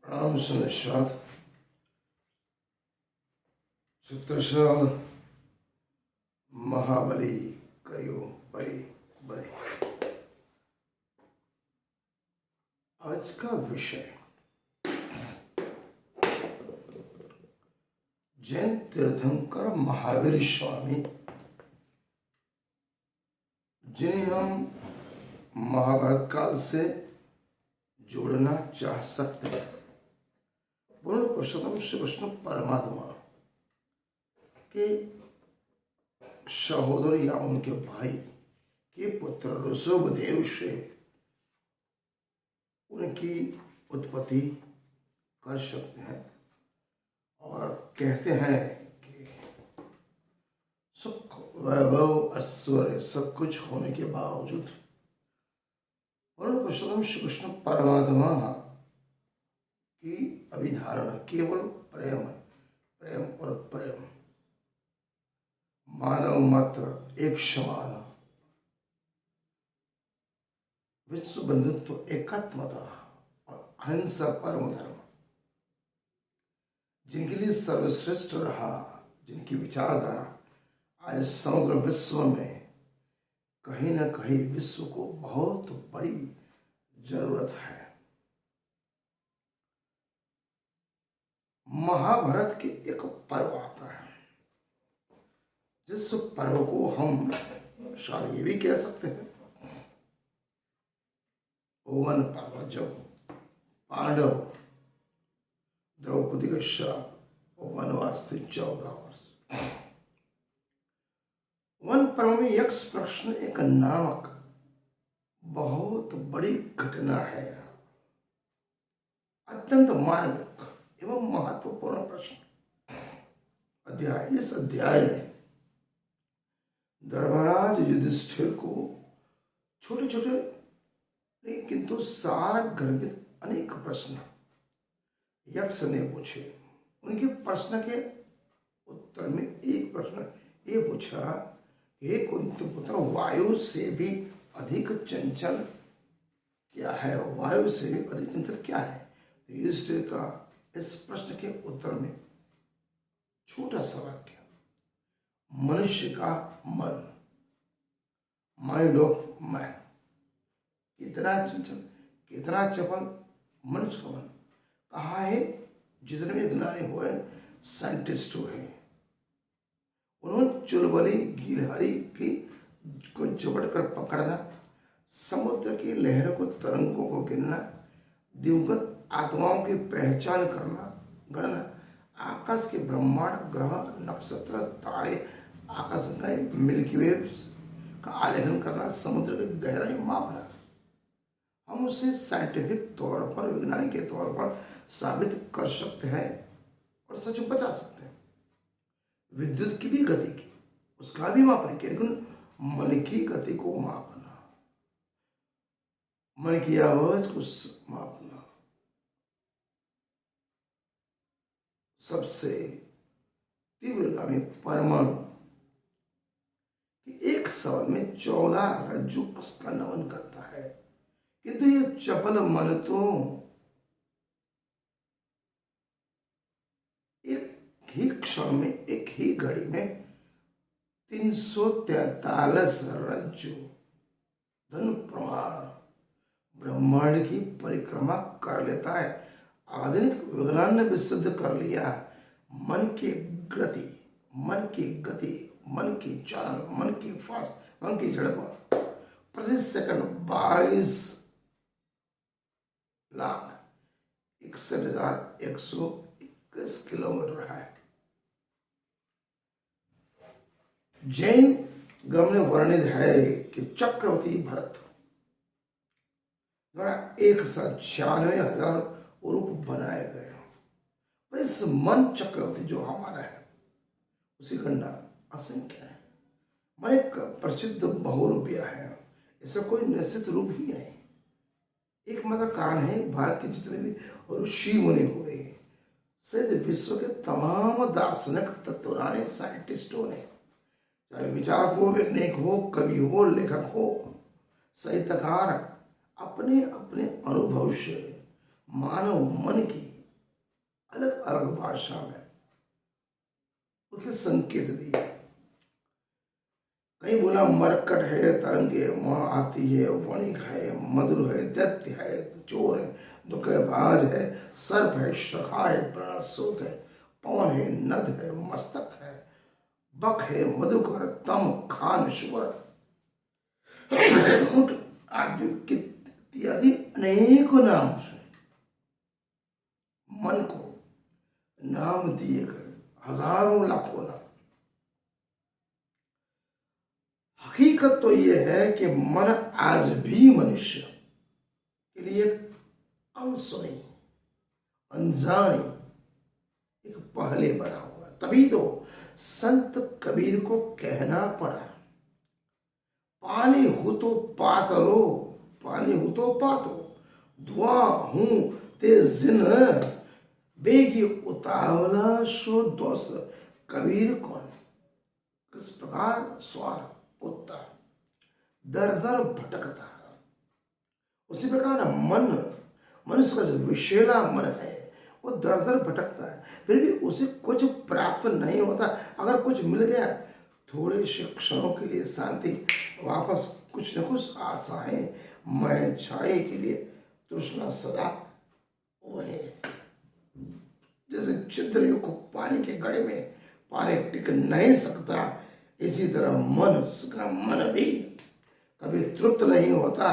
प्रणाम सुनिश्चात चित्रशाल महाबली करियो बली बली। आज का विषय जैन तीर्थंकर महावीर स्वामी, जिन्हें हम महाभारत काल से जोड़ना चाह सकते हैं। पूर्ण पुरुषोत्तम श्री कृष्ण परमात्मा के सहोदर या उनके भाई के पुत्र ऋषभदेव से उनकी उत्पत्ति कर सकते हैं और कहते हैं कि सुख वैभव ऐश्वर्य सब कुछ होने के बावजूद पूर्ण पुरुषोत्तम श्री कृष्ण परमात्मा की अभिधारणा केवल प्रेम है। प्रेम और प्रेम, मानव मात्र एक समान, विश्व बंधुत्व, एकात्मता और अहिंसा परम धर्म, जिनके लिए सर्वश्रेष्ठ रहा, जिनकी विचारधारा आज समग्र विश्व में कहीं न कहीं विश्व को बहुत बड़ी जरूरत है। महाभारत के एक पर्व आता है जिस पर्व को हम शायद ये भी कह सकते हैं वन पर्व, जब पांडव द्रौपदी के साथ वनवास थे 14 वर्ष। वन पर्व में यक्ष प्रश्न एक नामक बहुत बड़ी घटना है, अत्यंत मार्मिक एवं महत्वपूर्ण प्रश्न अध्याय। इस अध्याय में धर्मराज युधिष्ठिर को छोटे छोटे किंतु सार गर्भित अनेक प्रश्न यक्ष ने पूछे। उनके प्रश्न के उत्तर में एक प्रश्न ये पूछा कि हे कुंतीपुत्र, वायु से भी अधिक चंचल क्या है? वायु से भी अधिक चंचल क्या है? तो युधिष्ठिर का इस प्रश्न के उत्तर में छोटा सा वाक्य, मनुष्य का मन, माइंड ऑफ मैन, कितना चंचल, कितना चपल मनुष्य का मन। कहा है जितने भी ज्ञानी हुए, साइंटिस्ट हुए, उन्होंने चुलबुली गिलहरी की को जबड़ कर पकड़ना, समुद्र की लहरों को, तरंगों को गिनना, दिवगत आत्माओं की पहचान करना, गणना, आकाश के ब्रह्मांड, ग्रह, नक्षत्र, तारे, आकाश गंगाएं, मिल्की वे का आलेखन करना, समुद्र की गहराई मापना। हम उसे साइंटिफिक तौर पर, वैज्ञानिक के तौर पर साबित कर सकते हैं और सच बचा सकते हैं। विद्युत की भी गति की, उसका भी मापन किया, लेकिन मन की गति को मापना, मन की आवाज को मापना, सबसे तीव्रगामी परमाणु कि एक समय में 14 रज्जु का नमन करता है, किंतु ये चपल मन तो एक ही क्षण में, एक ही घड़ी में 343 रज्जु धन प्रमाण ब्रह्मांड की परिक्रमा कर लेता है। आधुनिक विज्ञान ने भी सिद्ध कर लिया, मन की गति, मन की गति, मन की चाल, मन की फास्ट, मन की झड़प प्रति सेकंड 22,61,121 किलोमीटर है। जैन गम में वर्णित है कि चक्रवर्ती भरत द्वारा 196,000 रूप बनाए गए, पर इस मन चक्रवर्ती जो हमारा है उसी गणना असंख्य है। मन एक प्रसिद्ध बहुरूपिया है, ऐसा कोई निश्चित रूप ही नहीं। एकमात्र कारण है भारत के जितने भी ऋषि मुनि हुए, शायद विश्व के तमाम दार्शनिक, तत्वज्ञानी, साइंटिस्टों ने, चाहे विचारक हो, वैज्ञानिक हो, कवि हो, लेखक हो, साहित्यकार, अपने अपने अनुभव से मानव मन की अलग अलग भाषा में उसके संकेत दिए। कहीं बोला मरकट है, तरंगे वहां आती है, वणिक है, मधुर है, दैत्य है, चोर है, दुखबाज है, सर्प है, शखा है, प्रणसोत है, पवन है, नद है, मस्तक है, बक है, मधुकर, तम, खान, शुगर आदि इत्यादि अनेकों नाम से मन को नाम दिए गए, हजारों लाखों नाम। हकीकत तो यह है कि मन आज भी मनुष्य के लिए अनसुनी, अनजानी एक पहले बना हुआ। तभी तो संत कबीर को कहना पड़ा, पानी हो तो पातलो, पानी हो तो पातो, धुआं हूं ते जिन, बेगी उतावला शो दोस्त। कबीर कौन? किस प्रकार स्वार कुत्ता दर दर भटकता है, उसी प्रकार मन, मनुष्य का जो विशेला मन है वो दर दर भटकता है, फिर भी उसे कुछ प्राप्त नहीं होता। अगर कुछ मिल गया थोड़े से क्षणों के लिए शांति, वापस कुछ न कुछ आशाएं, मैं छाए के लिए तृष्णा सदा वही। जैसे छिद्र को पानी के घड़े में पानी टिक नहीं सकता, इसी तरह मन भी कभी तृप्त नहीं होता,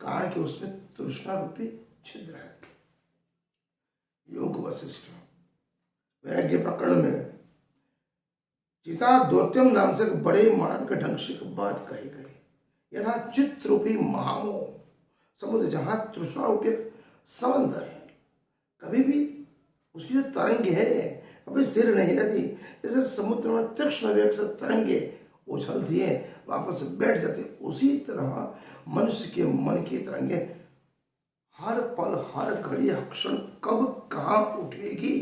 कारण कि उसमें तृष्णा रूपी छिद्र है। योग वशिष्ठ वैराग्य प्रकरण में चिता द्योत्यम नाम से बड़े मान के ढंग से बात कही गई। यथा चित्त रूपी महामोह समुद्र, जहां तृष्णा रूपी समंदर है, कभी भी उसकी जो तरंग है कभी स्थिर नहीं रहती। जैसे समुद्र में तीक्ष्ण वेग से तरंगे उछलती है, वापस बैठ जाती, उसी तरह मनुष्य के मन की तरंगे हर पल, हर घड़ी, हर क्षण कब कहां उठेगी,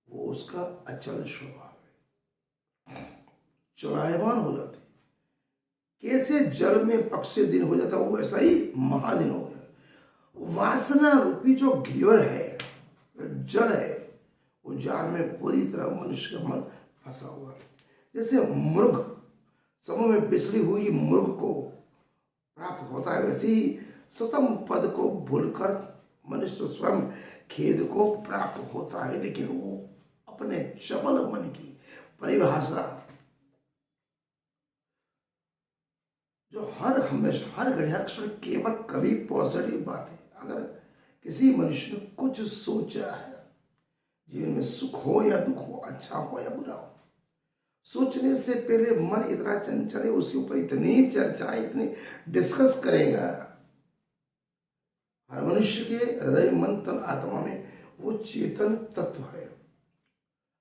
वो उसका अचल स्वभाव है, चलायमान हो जाती। कैसे जल में पक्षी दिन हो जाता वो वैसा ही महादिन हो गया। वासना रूपी जो घेवर है, जल है, वो जाल में पूरी तरह मनुष्य का मन फंसा हुआ है। जैसे मृग समूह में बिछड़ी हुई मृग को प्राप्त होता है, वैसे ही सतम पद को भूलकर मनुष्य स्वयं खेद को प्राप्त होता है, लेकिन वो अपने चपल मन की परिभाषा जो हर हमेशा, हर घड़ी, हर क्षण केवल कभी पॉजिटिव बात है। अगर किसी मनुष्य ने कुछ सोचा है, जीवन में सुख हो या दुख हो, अच्छा हो या बुरा हो, सोचने से पहले मन इतना चंचल है, उसके ऊपर इतनी चर्चा, इतनी डिस्कस करेगा। हर मनुष्य के हृदय, मन, तन, आत्मा में वो चेतन तत्व है।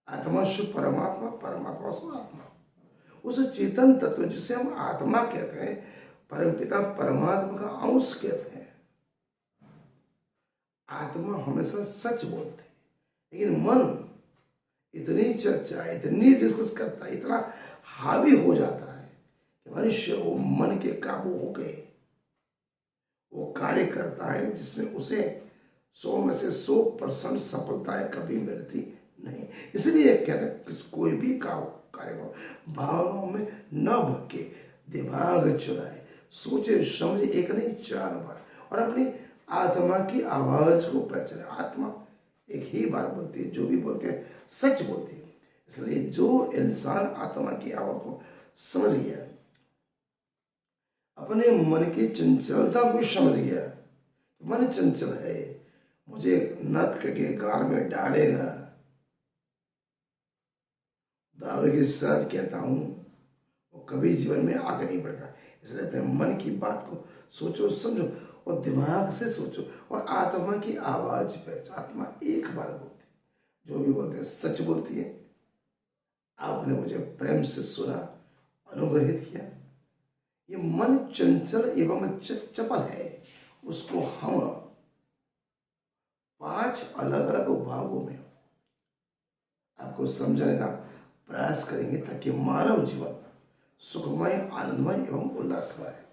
आत्मा शु परमात्मा, परमात्मा शु आत्मा। उस चेतन तत्व जिसे हम आत्मा कहते हैं, परमपिता परमात्मा का अंश कहते हैं। आत्मा हमेशा सच बोलती है, लेकिन मन इतनी चर्चा, इतनी डिस्कस करता है, इतना हावी हो जाता है कि मनुष्य वो मन के काबू हो गए, वो कार्य करता है जिसमें उसे 100 में से 100% सफलताएं कभी मिलती नहीं। इसलिए कहते हैं कि कोई भी कार्य को भावनाओं में न भटके, दिमाग चलाए, सोचे समझे, एक नहीं 4 बार, और अपनी आत्मा की आवाज को पहचाने। आत्मा एक ही बार बोलती है, जो भी बोलते हैं सच बोलती है। इसलिए जो इंसान आत्मा की आवाज को समझ गया, अपने मन की चंचलता को समझ गया, मन चंचल है, मुझे नर्क के गार में डालेगा, दावे के साथ कहता हूं, वो कभी जीवन में आगे नहीं बढ़ेगा। इसलिए अपने मन की बात को सोचो, समझो, और दिमाग से सोचो, और आत्मा की आवाज पे, आत्मा एक बार बोलती है, जो भी बोलते हैं सच बोलती है। आपने मुझे प्रेम से सुना, अनुग्रहित किया। ये मन चंचल एवं चपल है, उसको हम 5 अलग अलग भागों में आपको समझने का प्रयास करेंगे, ताकि मानव जीवन सुखमय, आनंदमय एवं उल्लासमय है।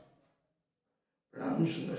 प्रणाम सुंदर।